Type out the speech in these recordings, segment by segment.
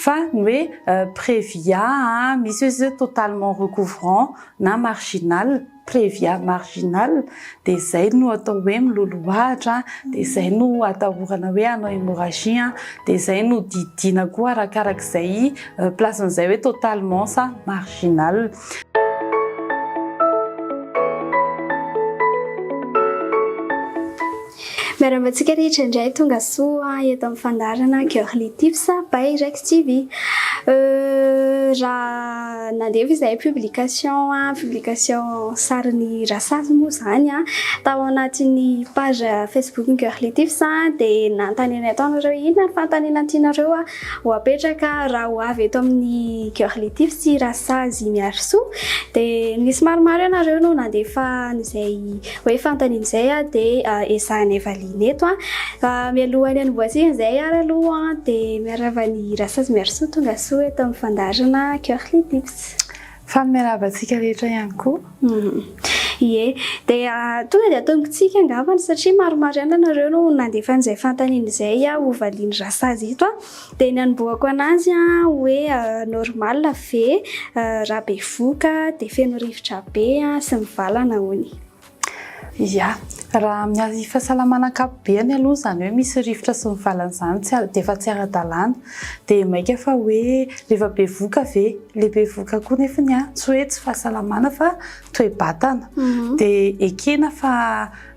fa ny hoe prévia misy hoe zay totalement recouvrant na marginal prévia marginal de zay no atao hoe miloloahatra de zay no atahorana hoe anao hémorragie de zay no didina koa arakarak'izay placen'izay hoe totalement sa marginal. Miaramatsika rehetra indray tonga soa eto amin'ny fandarana Cœur Litips by Rex TV. Raha nandeha izay publication sarin'ny rasazy moa zany tao anatin'ny page Facebook ny Cœur Litips dia nanontaniana ataonareo inona ny fanontaniana tianareo ho apetraka raha ho avy eto amin'ny Cœur Litips rasazy miaro soa dia nisy maromaro ianareo no nandefa n'izay hoe fanontaniana izay dia ezahany Evaline eto mialohany anovoasina izay ary aloha dia miarava ny rasazy miaro soa tonga soa eto amin'ny fandarana Cœur Litips. Fa miaravantsika rehetra ihany koa. Ie, dia tonga dia ataontsika angambany satria maromaro ihany ianareo no nandefa an'izay fanontaniana izay ho valiany rasazy eto dia ny anombohako anazy hoe normal ve raha be voka dia feno rivotra be sy mivalana hony. Ia, raha amin'ny fahasalamana ankapobeny aloha zany hoe misy rivotra sy mivalana zany dia efa tsy ara-dalàna dia maika fa hoe rehefa be voka ve le be voka koa nefa tsy hoe tsy fahasalamana fa toe-batana dia ekena fa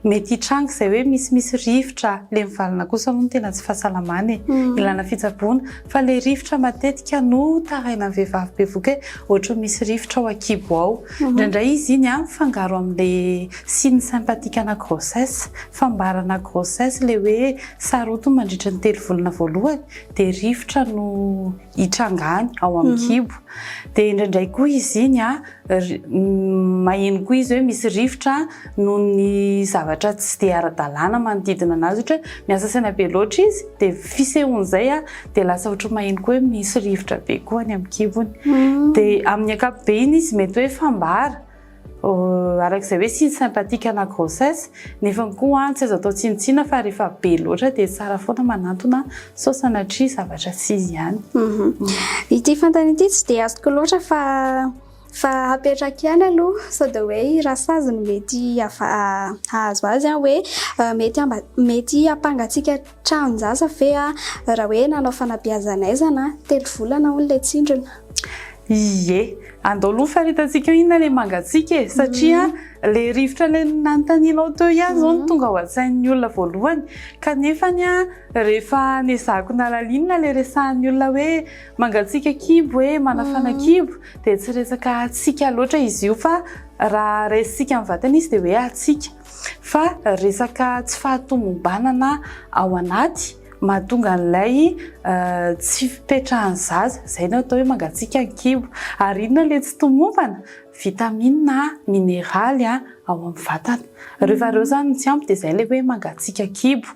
mety hitranga izay hoe misy rivotra le mivalana kosa moa tena tsy fahasalamana ilana fitsaboana fa le rivotra matetika no taraina amin'ny vehivavy be voka ohatra misy rivotra ao ankibo ao indraindray izy iny mifangaro amin'le signe sympathique ana grossesse fambarana grossesse le hoe saroto mandritra ny 3 volana voalohany dia rivotra no hitrangany ao amin'ny kibo dia indraindray koa izy iny maheno koa izy hoe misy rivotra no ny zavatra tsy dia ara-dalàna manodidina anazy ohatra miasa saina be loatra izy dia fisehoan'izay dia lasa ohatra maheno koa hoe misy rivotra be koa any amin'ny kibony dia amin'ny ankapobeny izy mety hoe fambara arak'izay hoe signe sympathique ana grossesse nefa koa tsy azo atao tsinontsina fa rehefa be loatra dia tsara foana manantona sao sanatria zavatra tsy izy ihany. Ity fanontaniana ity tsy dia azoko loatra fa apetraka ihany aloha sao dia hoe rasazy no mety hahazo azy hoe mety hampangatsiaka tranon-jaza ve raha hoe nanao fanabeazanaizana 3 volana hono ilay tsindrona. Ie, andao aloha faritantsika inona le mangatsiaka satria le rivotra le nanontanianao teo ihany zao no tonga ao an-tsain'ny olona voalohany kanefa rehefa nezahako nalalinina le resahan'ny olona hoe mangatsiaka kibo hoe manafana kibo dia tsy resaka atsika loatra izy io fa raha resika amin'ny vatana izy dia hoe atsika fa resaka tsy fahatomombanana ao anaty mahatonga an'ilay tsy fipetrahan'ny zaza izay no atao hoe mangatsiaka ny kibo ary inona le tsy tomombana vitamine mineraly ao amin'ny vatana rehefa reo zany tsy ampy dia izay le hoe mangatsiaka kibo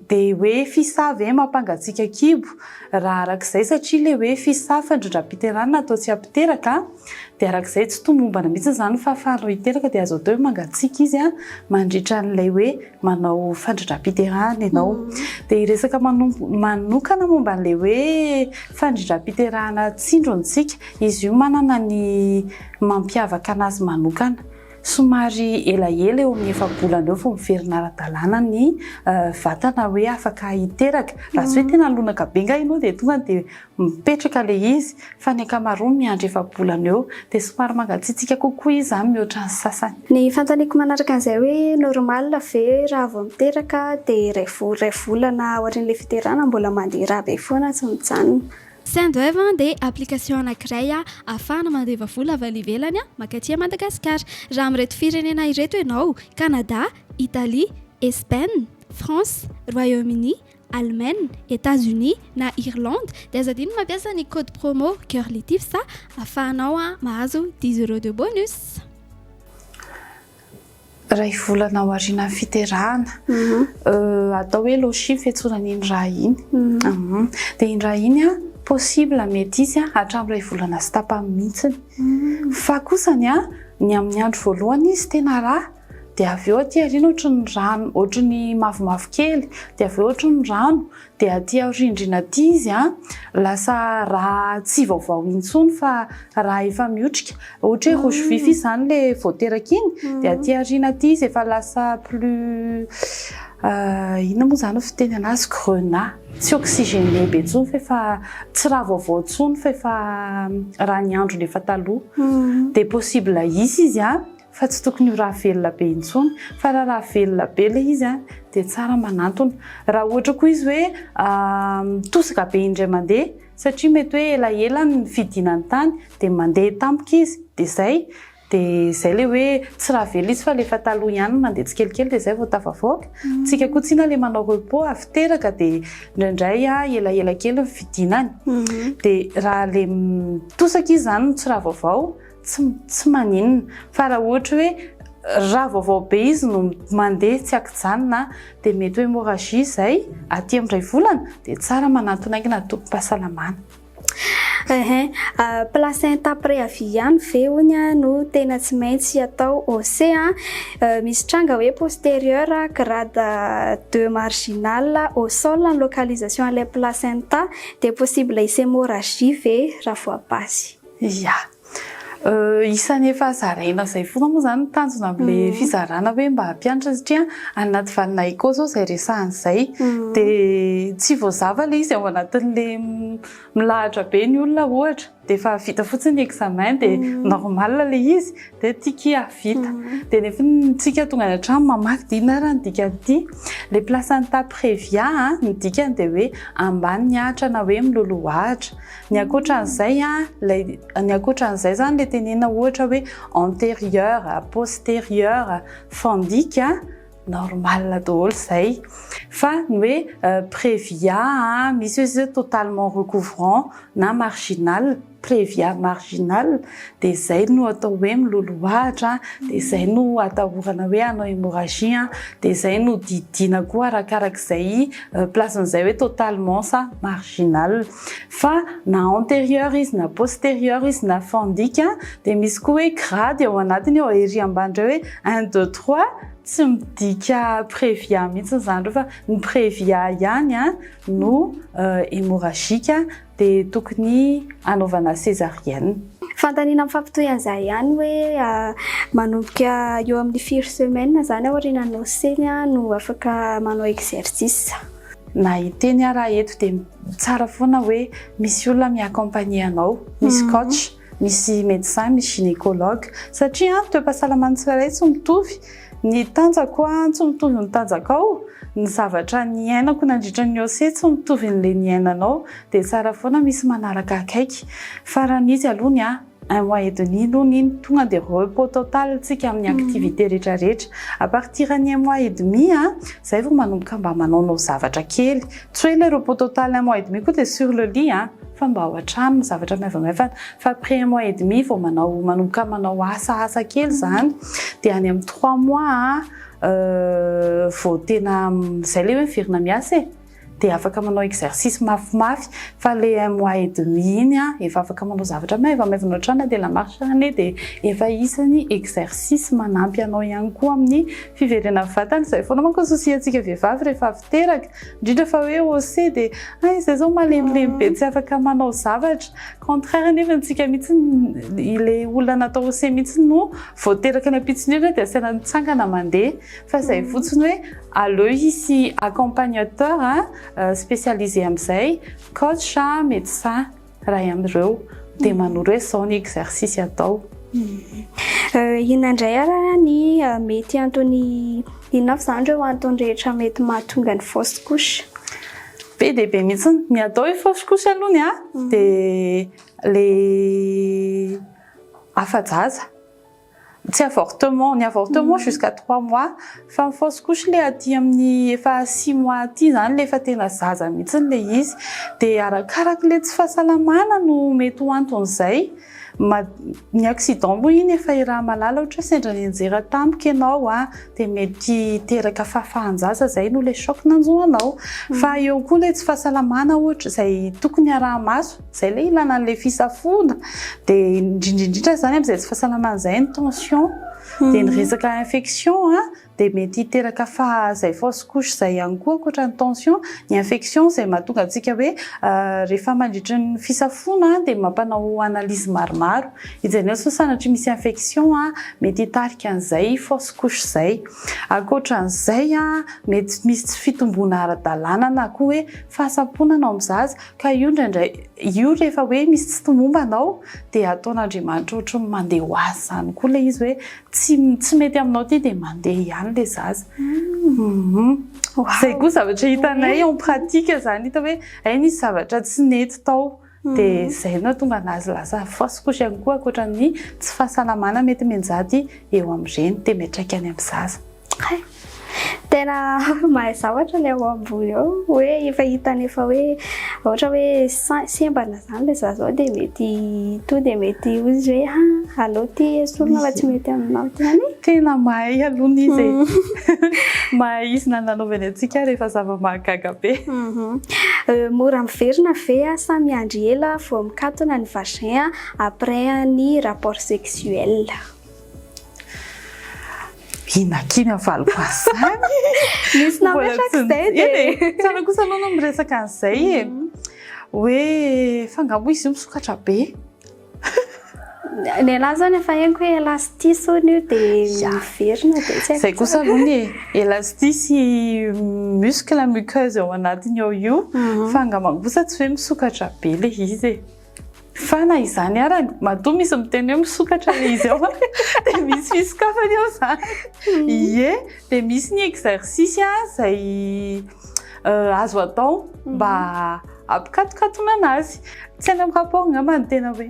dia hoe fisavy mampangatsiaka kibo raha arak'izay satria le hoe fisavy fandrindram-piterana atao tsy ampiteraka dia arak'izay tsy tomombana mihitsy zany fa fahanao hiteraka dia azo atao hoe mangatsiaka izy mandritra n'ilay hoe manao fandrindram-piterana ianao dia resaka manokana momba n'ilay hoe fandrindram-piterana tsindrontsika izy io manana ny mampiavaka anazy manokana somary elaela eo amin'ny 4 bolana eo vao miverina ara-dalàna ny vatana hoe afaka hiteraka raha tsy hoe tena lonaka be nga ianao dia tonga dia mipetraka le izy fa ny ankamaroany miandry 4 bolana eo dia somary mangatsiatsika kokoa izy mihoatra ny sasany. Ny fanontaniako manaraka an'izay hoe normal ve raha vao miteraka dia iray volana ohatran'ilay fiterana mbola mandeha raha be foana tsy mijanona. Sendwave dia application anankiray ahafahana mandeva vola avy any ivelany makatỳ Madagasikara. Raha amin'ireto firenena ireto ianao: Canada, Italie, Espagne, France, Royaume-Uni, Allemagne, États-Unis na Irlande dia aza adino mampiasa ny code promo Cœur Litips ahafahanao mahazo 10 € de bonus. Ray volana aoriana fiterahana atao hoe loshi fiantsonan'iny raha iny dia iny raha iny possible mety izy hatramin'ny 2 volana sy tapany mihitsiny fa kosany ny amin'ny andro voalohany izy tena raha dia avy eo aty aoriana ohatry ny rano ohatry ny mavomavokely dia avy eo ohatry ny rano dia aty aorindrina aty izy lasa raha tsy vaovao intsony fa raha efa miotrika ohatra hoe rouge vif izany le voateraka iny dia aty aoriana aty izy efa lasa plus inona moa zany fiteny anazy grenat tsy oxygéné be intsony fa efa tsy raha vaovao intsony fa efa raha ny andro le efa taloha dia possible izy fa tsy tokony raha velona be intsony fa raha velona be le izy dia tsara manantona raha ohatra koa izy hoe tosaka be indray mandeha satria mety hoe elaela ny fidinany tany dia mandeha tampoka izy dia zay le hoe tsy raha velo izy fa le efa taloha ihany mandeha tsikelikely dia zay vao tafavoaka tsika koa tsina le manao repos avy teraka dia indraindray elaela kely ny fidinany dia raha le tosaka izy zany tsy raha vaovao tsy maninona fa raha ohatra hoe raha vaovao be izy no mandeha tsy akijanona dia mety hoe hémorragie zay aty amin'ray volana dia tsara manantona aingana tompo-pahasalamana. Placenta préavie ihany ve honya no tena tsy maintsy atao OC misy tranga hoe postérieur grade 2 marginal au sol en localisation les placenta dia possible hisy hémorragie ve raha voapazy. Isan'ny efa zaraina zay foana moa zany tanjona amin'le fizarana hoe mba hampianatra satria anaty valina iko zao zay resahan'izay dia tsy voazava le izy ao anatin'le milahatra be ny olona ohatra dia efa vita fotsiny examen dia normal le izy dia tika vita dia nefa tsika tonga any an-trano mamaky dina raha ny dikany le placenta prévia ny dikany dia hoe ambany ny ahitra na hoe miloloha ahitra ny ankoatran'izay ny ankoatran'izay zany le tenena ohatra hoe antérieur postérieur fondique normal daholo zay fa ny hoe prévia misy hoe totalement recouvrant na marginal prévia marginal dia zay no atao hoe miloloha ahitra dia zay no atahorana hoe hanao hémorragie dia zay no didina koa arakarak'izay placen'izay hoe totalement sa marginal fa na antérieur izy na postérieur izy na fondique dia misy koa hoe grade ao anatiny ao ery ambany hoe 1 2 3 tsy midika prévia mihitsy zany reo fa ny prévia ihany no hémorragique dia tokony anaovana césarienne. Fantanina mifampitohy an'izay ihany hoe manomboka eo amin'ny 4 semaines zany aoriananao seny no afaka manao exercice. Na iteny raha eto dia tsara foana hoe misy olona mi-accompagner anao, misy coach, misy médecin, misy gynécologue satria toe-pahasalamana tsirairay tsy mitovy. Ny tanjako tsy mitovy ny tanjakao ny zavatra ny ainako nandritra ny OC tsy mitovy n'le ny ainanao dia tsara foana misy manaraka akaiky fa raha n'izy alohany 1 mois et demi aloha iny tonga dia repos total tsika amin'ny activité rehetrarehetra à partir ny 1 mois et demi zay vao manomboka mba manaonao zavatra kely tsy hoe le repos total 1 mois et demi koa dia sur le lit fa mba ao an-trano zavatra maivamaivana fa après 1 mois et demi vao manomboka manao asa kely zany dia any amin'ny 3 mois vao tena zay le hoe miverina miasa dia afaka manao exercice mafimafy fa le 1 mois et demi iny efa afaka manao zavatra maivamaivana ao-trano dia la marche ane dia efa isany exercice manampy anao ihany koa amin'ny fiverena vatana zay foana manko souci antsika vehivavy rehefa avy teraka indrindra fa hoe OC dia izay zao malemilemy be tsy afaka manao zavatra contraire nefa antsika mihitsy ile olona natao OC mihitsy no vao teraka ny ampitson'irana dia asana nitsangana mandeha fa zay fotsiny hoe aleo ici accompagnateur spécialisé amin'izay coach médecin raha amin'ireo dia manoro hoe zao ny exercice atao. Inona indray raha ny mety antony inona avy zany ireo antony rehetra mety mahatonga ny fausse couche? Be dia be mihitsy ny atao hoe fausse couche alohany dia le afa-jaza tsy avortement ny avortement jusqu'à 3 mois fa ny fausse couche le aty amin'ny efa 6 mois aty zany le efa tena zaza mihitsy le izy dia arakaraka le tsy fahasalamana no mety ho anton'izay ny accident moa iny efa iraha malala ohatra sendra nianjera tampoka ianao dia mety teraka fahafahanjaza zay no le choc nanjoanao fa eo koa le tsy fahasalamana ohatra zay tokony araha-maso zay le ilana le fisafona dia indrindrindrindra zany amin'izay tsy fahasalamana zay ny tension dia ny resaka infection dia mety hiteraka zay fausse couche zay ihany koa ankoatra ny tension ny infection zay mahatonga antsika hoe rehefa mandritry ny fisafona dia mampanao analyse maromaro ijaneo so sanatria misy infection mety hitarika an'izay fausse couche zay ankoatran'izay mety misy tsy fitombona ara-dalàna na koa hoe fahasamponana amin'ny zaza ka io indraindray io rehefa hoe misy tsy tomombanao dia ataon'Andriamanitra ohatra ny mandeha ho azy zany koa ilay izy hoe tsy mety aminao ty dia mandeha ihany ilay zaza. Zay koa zavatra hitanay en pratique zany hita hoe nisy zavatra tsy nety tao dia zay no tonga anazy lasa fausse couche ihany koa ankoatran'ny tsy fahasalamana mety menjady eo amin'ireny dia metraika any amin'ny zaza. Tena mahay zavatra ilay ao ambony ao hoe efa hitany efa hoe ohatra hoe sembana zany ilay zaza ao dia mety to dia mety ozy hoe allo ty solona fa tsy mety aminao ty any. Tena mahay alony izy mahay izy nananaovany antsika rehefa zava-mahagaga be. Mora miverina ve sa miandry ela vao mikatona ny vagin après ny rapport sexuel? Inakiny avaliko azany. Misy nametraka izay dia tsara kosa anao no miresaka an'izay hoe fangamo izy io misokatra be. Ny anahy zany efa haingo hoe elastisy hono io dia miverina dia tsy haiko. Zay kosa alony elastisy muscle muqueuse ao anatiny ao io fangamana kosa tsy hoe misokatra be ilay izy fa na izany arany matoa misy miteny hoe misokatra ilay izy ao dia misy fisokafany ao zany dia misy ny exercice zay azo atao mba ampikatokatona anazy tsy any amin'ny rapport angamba ny tena hoe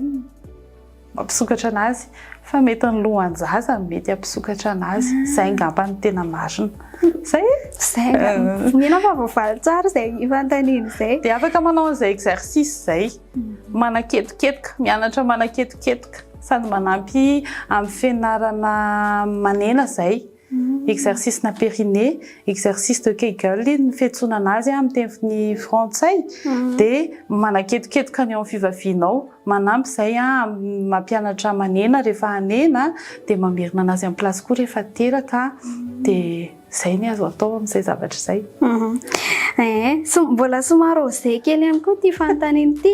mampisokatra anazy fa mety ny lohan'ny zaza mety hampisokatra anazy zay angamba ny tena marina zay mino fa voavaly tsara zay fantaniana zay dia afaka manao an'izay exercice zay manaketoketoka mianatra manaketoketoka sady manampy amin'ny fianarana manena zay exercice na périnée exercice de Kegel ny fiantsoana anazy amin'ny teny frantsay dia manaketoketoka ny ao amin'ny fivavianao manampy zay mampianatra manena rehefa hanena dia mamerina anazy amin'ny place koa rehefa teraka dia zay ny azo atao amin'izay zavatra izay. Mbola somary ozay kely ihany koa ty fanontaniana ty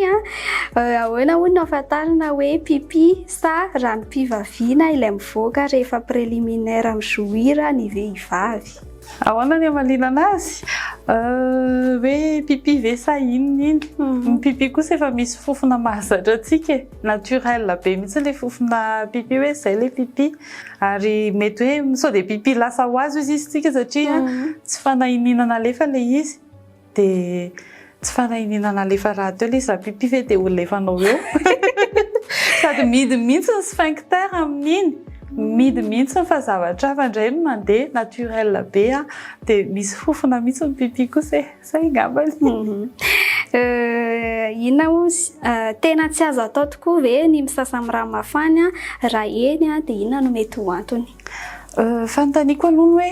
ahoana hono ahafantarana hoe pipi sa ranom-pivaviana ilay mivoaka rehefa préliminaire amin'ny jouir ny vehivavy? Ahoana ny amalina anazy hoe pipi ve sa inona ny pipi kosa efa misy fofona mahazatra antsika naturel be mihitsy ilay fofona pipi hoe zay ilay pipi ary mety hoe sao dia pipi lasa ho azy izy tsika satria tsy fanahininana alefa ilay izy dia tsy fanahininana alefa raha teo ilay izy raha pipi ve dia olona efa anao eo sady midy mihitsy ny sphincter amin'iny midy mihitsy fa zavatra hafa indray no mandeha naturel be dia misy fofona mihitsy ny pipi kosa zay angambany. Inona ozy tena tsy azo atao tokoa ve ny misasa amin'ny rano mafana raha eny dia inona no mety ho antony? Fanontaniako aloha hoe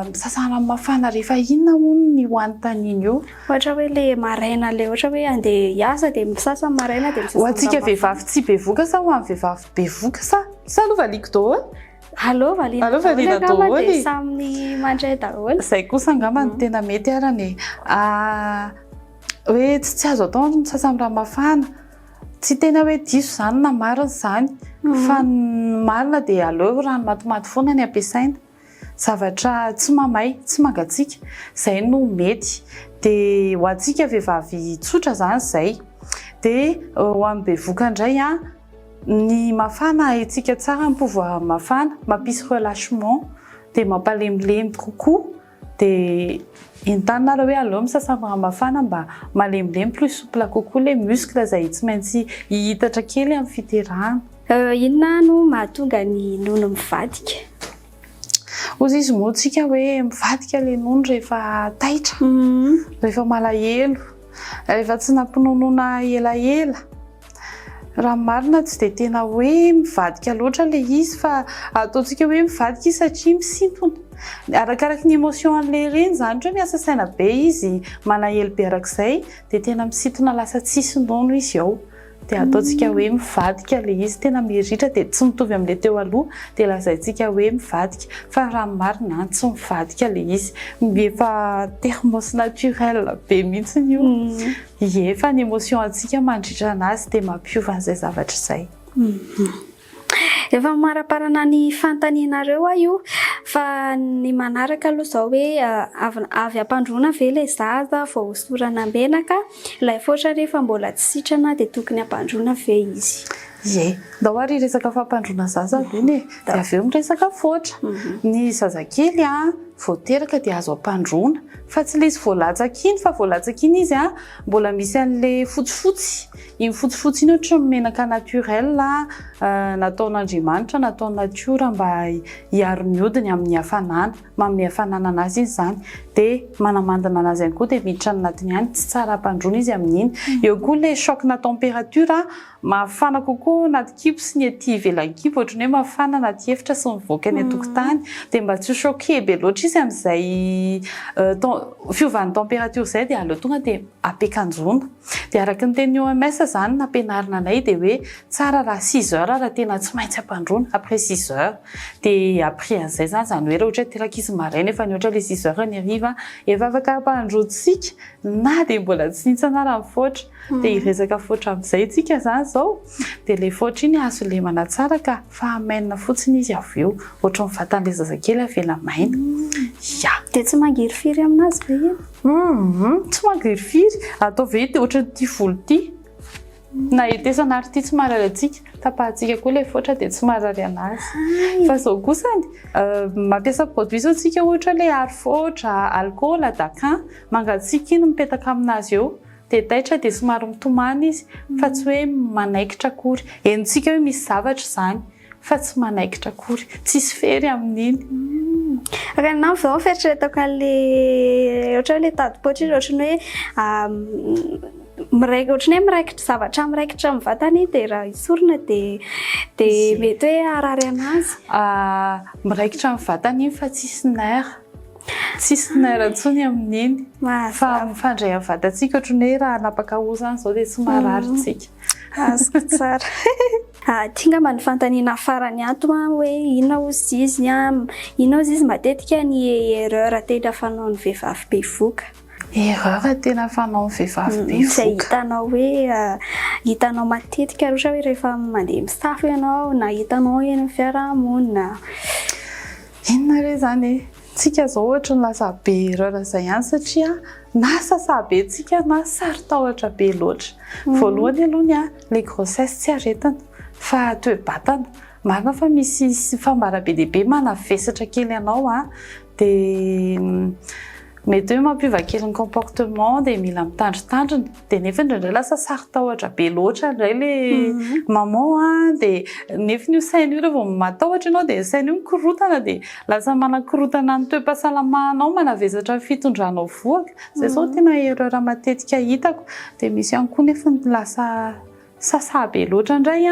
misasa rano mafana rehefa inona hono ny hoantaniny io? Ohatra hoe ilay maraina ilay ohatra hoe andeha hiasa dia misasa maraina dia misasa ho antsika vehivavy tsy bevoka sa ho amin'ny vehivavy bevoka sa aloha valiko daholo? Allo valiana daholo dia samy mandray daholo. Zay kosa angamba ny tena mety arany hoe tsy azo atao ny misasa amin'ny rano mafana tsy tena hoe diso zany na marina zany fa marina dia aleo rano matimaty foana ny ampiasaina zavatra tsy mamay tsy mangatsiaka zay no mety dia ho antsika vehivavy tsotra zany zay dia ho amin'ny bevoka indray ny mafana haitsika tsara ny pouvoir mafana mampisy relâchement dia mampalemilemy kokoa dia intanina hoe aleo misasa amin'ny rano mafana mba malemilemy plus souple kokoa ilay muscle zay tsy maintsy hihitatra kely amin'ny fiterahana. Inona no mahatonga ny nono mivadika? Ozy izy moa tsika hoe mivadika ilay nono rehefa taitra rehefa malahelo rehefa tsy nampinonona elaela raha marina tsy dia tena hoe mivadika loatra ilay izy fa ataontsika hoe mivadika izy satria misintona arakaraka ny émotion an'ilay reny zany hoe miasa saina be izy malahelo be arak'izay dia tena misintona lasa tsisy nono izy ao dia ataontsika hoe mivadika ilay izy tena miritra dia tsy mitovy amin'ilay teo aloha dia lazaintsika hoe mivadika fa raha marina tsy mivadika ilay izy efa termos naturel be mihitsy io efa ny émotion antsika mandritra anazy dia mampiova an'izay zavatra izay. Efa maraparana ny fantanianareo io fa ny manaraka aloha izao hoe avy ampandroana ve ilay zaza vao hosorana menaka ilay foatra rehefa mbola tsy sitrana dia tokony ampandroana ve izy? Ndao ary resaka fampandroana zaza aloha dia avy eo miresaka foatra. Ny zazakely vao teraka dia azo ampandroana fa tsy ilay izy vao latsaka iny fa vao latsaka iny izy mbola misy an'ilay fotsifotsy. Iny fotsifotsy iny ohatra ny menaka naturel nataon'Andriamanitra, natao natiora mba hiaro ny hodiny amin'ny hafanana, manome hafanana anazy izy izany dia manamandina anazy ihany koa dia miditra any anatiny ihany tsy tsara ampandroana izy amin'iny. Eo koa ilay choc na température mafana kokoa anaty kibo sy ny ety ivelan'ny kibo ohatran'ny hoe mafana anaty efitra sy mivoaka any an-tokotany dia mba tsy ho choqué be loatra izy amin'izay fiovan'ny température izay dia aleo tonga dia ampiakanjoana. Dia araka ny teny OMS zany nampianarina anay dia hoe tsara raha 6 heures raha tena tsy maintsy ampandroana après 6 heures dia après an'izay zany hoe raha ohatra teraka izy maraina efa ny ohatra ilay 6 heures ny hariva efa afaka ampandroantsika na dia mbola tsy nitsana raha foatra dia hiresaka foatra amin'izay tsika zany zao dia ilay foatra iny azo lemana tsara ka fa hamainina fotsiny izy avy eo ohatra ny vatan'ilay zazakely avela maina. Dia tsy mangirifiry aminazy ve iny? Tsy mangirifiry atao ve dia ohatra ty volo ty na etesana ary ty tsy marary antsika tapahantsika koa ilay foatra dia tsy marary anazy fa izao kosany mampiasa produit zao tsika ohatra ilay aro foatra, alcool, daquin mangatsiaka iny mipetaka aminazy eo dia taitra dia somary mitomany izy fa tsy hoe manaikitra akory. Henontsika hoe misy zavatra izany fa tsy manaikitra akory, tsisy fery amin'iny. Raha izao fieritreretako an'ilay ohatra hoe tadipoitra iny ohatran'ny hoe ohatran'ny hoe miraikitra zavatra miraikitra amin'ny vatany dia raha isorina dia mety hoe harary anazy. Miraikitra amin'ny vatany iny fa tsisy nerf. Tsisy nerf intsony amin'iny fa mifandray amin'ny vatantsika ohatran'ny hoe raha napaka ozana izao dia tsy marary tsika. Azoko tsara. Tia ngamba ny fantaniana farany ato hoe inona ozy izy inona ozy izy matetika ny erreur tena fanaon'ny vehivavy bevoka. Erreur tena fanaon'ny vehivavy bevoka. Izay hitanao hoe hitanao matetika ohatra hoe rehefa mandeha misafo ianao na hitanao eny amin'ny fiarahamonina. Inona re zany tsika zao ohatra ny lasa be erreur izay ihany satria na sasabe tsika na sarotahotra be loatra. Voalohany aloha ilay grossesse tsy aretina fa toe-batana. Marina fa misy fambarabe lehibe manavesatra kely ianao dia mety hoe mampiova kely ny comportement dia mila mitandritandrina dia nefa indraindray lasa sarotahotra be loatra indray ilay maman dia nefa io saina io rehefa vao matahotra ianao dia saina io mikorotana dia lasa manakorotana ny toe-pahasalamanao manavesatra ny fitondranao voaka. Izay zao tena erreur matetika hitako dia misy ihany koa nefa lasa sasabe loatra indray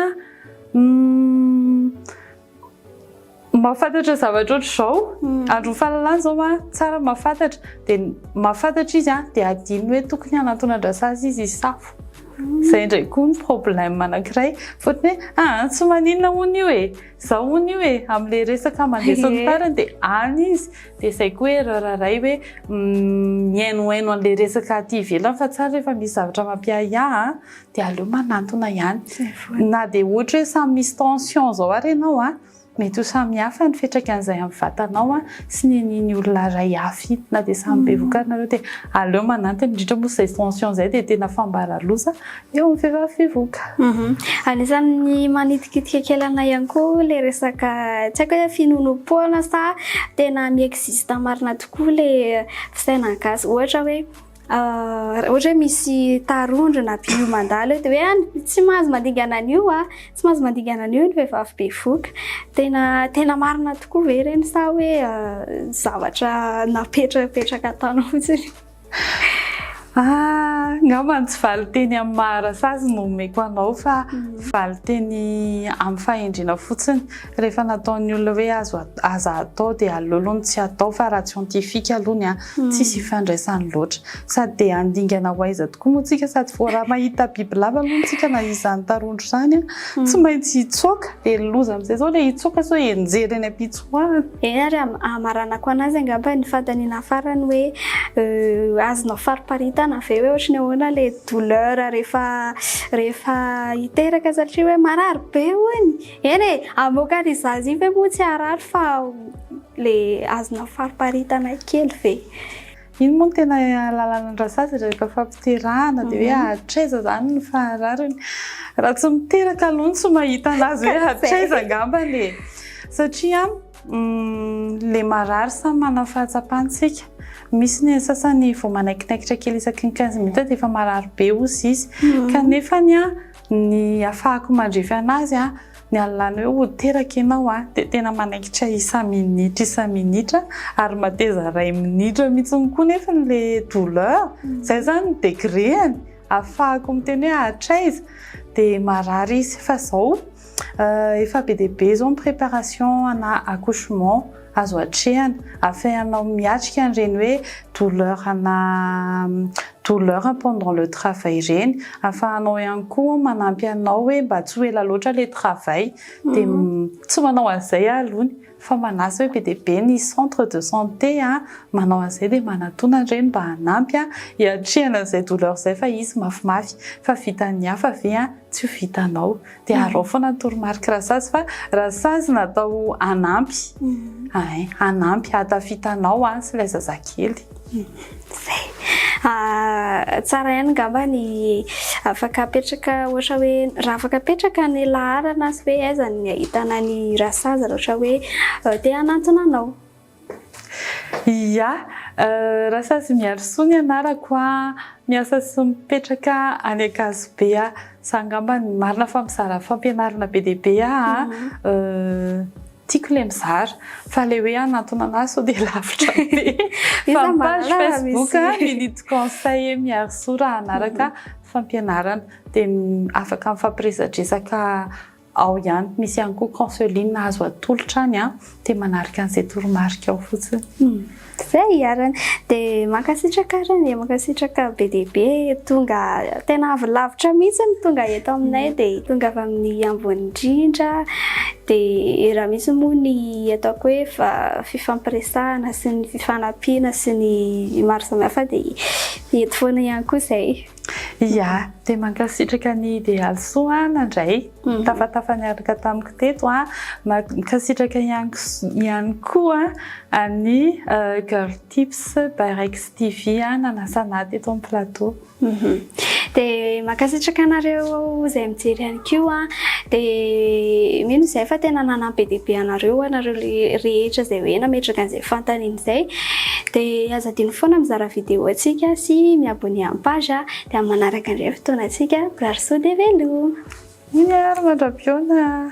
mahafantatra zavatra ohatr'izao andro fahalalana izao tsara mahafantatra dia mahafantatra izy dia adiny hoe tokony hanantonandrasa izy hisafo. Izay indray koa ny problème anankiray fotony hoe tsy maninona hono io izao hono io amin'ilay resaka mandesany tarany dia any izy dia izay koa erreur iray hoe mihainohaino an'ilay resaka aty ivelany fa tsara rehefa misy zavatra mampiahiahy dia aleo manantona ihany na dia ohatra hoe samy misy tension izao ary ianao mety ho samy hafa ny fiantraikan'izay amin'ny vatanao sy ny olona iray hafa na dia samy bevoka nareo dia aleo manantona indrindra moa izay tension izay dia tena fambaraloza eo amin'ny vehivavy bevoka. Anisan'ny manitikitika kely anay ihany koa ilay resaka tsy haiko hoe finonom-poana sa tena mi-existe marina tokoa ilay fisainana gasy ohatra hoe misy tarondro na biby mandalo dia hoe tsy mahazo mandingana an'io tsy mahazo mandingana an'io ny vehivavy bevoka. Tena marina tokoa ve ireny sa hoe zavatra napetrapetraka ataonao fotsiny? Ngamba tsy valiteny amin'ny maharasazy no omeko anao fa valiteny amin'ny fahendrena fotsiny. Rehefa nataon'ny olona hoe aza atao dia aleolony tsy atao fa ara-tsiantifika alohany tsisy ifandraisany loatra. Sady dia handingana ho aiza tokoa moa tsika sady vao raha mahita biby lava aloha tsika na izany tarondro izany tsy maintsy hitsoaka dia loza amin'izay zao ilay hitsoaka sao enjery eny am-pitsoahany. Ary amaranako anazy angamba ny fantaniana farany hoe azonao fariparitana ve hoe ohatry ny ahoana ilay douleur rehefa hiteraka satria hoe marary be hony. Eny e, amoaka ny zaza iny ve moa tsy harary fa ilay azonao fariparitana kely ve. Iny moa tena lalànan-drasazy rehefa fampiterahana dia hoe hatraiza zany ny faharariny. Raha tsy miteraka aloha tsy mahita anazy hoe hatraiza angambany e. Satria le marary samy manana fahatsapàntsika. Misy ny sasany vao manaikinaikitra kely isaky ny 15 minutes dia efa marary be hozy izy. Kanefa ny ahafahako mandrefy anazy ny alalana hoe teraka ianao dia tena manaikitra isa-minitra ary mateza 2 minitra mihitsy koa nefa le douleur. Zay zany ny degreny ahafahako miteny hoe hatraiza dia marary izy fa zao efa be dia be zao ny préparation ana accouchement azo hatrehana afahanao miatrika an'ireny hoe douleur pendant le travail ireny afahanao ihany koa manampy anao hoe mba tsy ho ela loatra le travail dia tsy manao an'izay alohany fa manasa hoe be dia be ny centre de santé manao an'izay dia manatona an'ireny mba hanampy hiatrehana an'izay douleur izay fa izy mafimafy fa vitan'ny hafa ve tsy ho vitanao dia arao foana toromarika rasazy fa rasazy natao hanampy hanampy hatafitanao sy ilay zazakely. Tsara ihany ngamba ny afaka apetraka ohatra hoe raha afaka apetraka ny laharana sy hoe aiza ny ahitana ny rasazy raha ohatra hoe te hanantona anao. Ia, rasazy miarisoa ny anarako miasa sy mipetraka any Akazobe za ngamba ny marina fa mizara fampianarana be dia be tiako ilay mizara fa ilay hoe hanantona anazy sao dia lavitra be. Fa ny page Facebook Minute Conseil miarisoa raha anaraka fampianarana dia afaka mifampiresadresaka ao ihany. Misy ihany koa consoline azo atolotra any dia manaraka an'izay toromarika ao fotsiny. Zay arany dia mankasitraka arany mankasitraka be dia be tonga tena avy lavitra mihitsy ny tonga eto aminay dia tonga avy amin'ny ambony indrindra dia raha misy moa ny ataoko hoe fifampiresahana sy ny fifanampiana sy ny maro samihafa dia eto foana ihany koa izay. Ia, dia mankasitraka ny idéal soa nandray tafatafa niaraka tamiko teto mankasitraka ihany koa ny Girl Tips by Rex TV nanasana teto amin'ny plateau. Dia mankasitraka anareo izay mijery ihany koa dia mino izay fa tena nanampy be dia be anareo rehetra izay hoe nametraka an'izay fantaniana izay dia aza adino foana mizara video antsika sy miabone amin'ny page dia manaraka indray fotoana antsika Brarso de Velo. Miaro mandrapiona.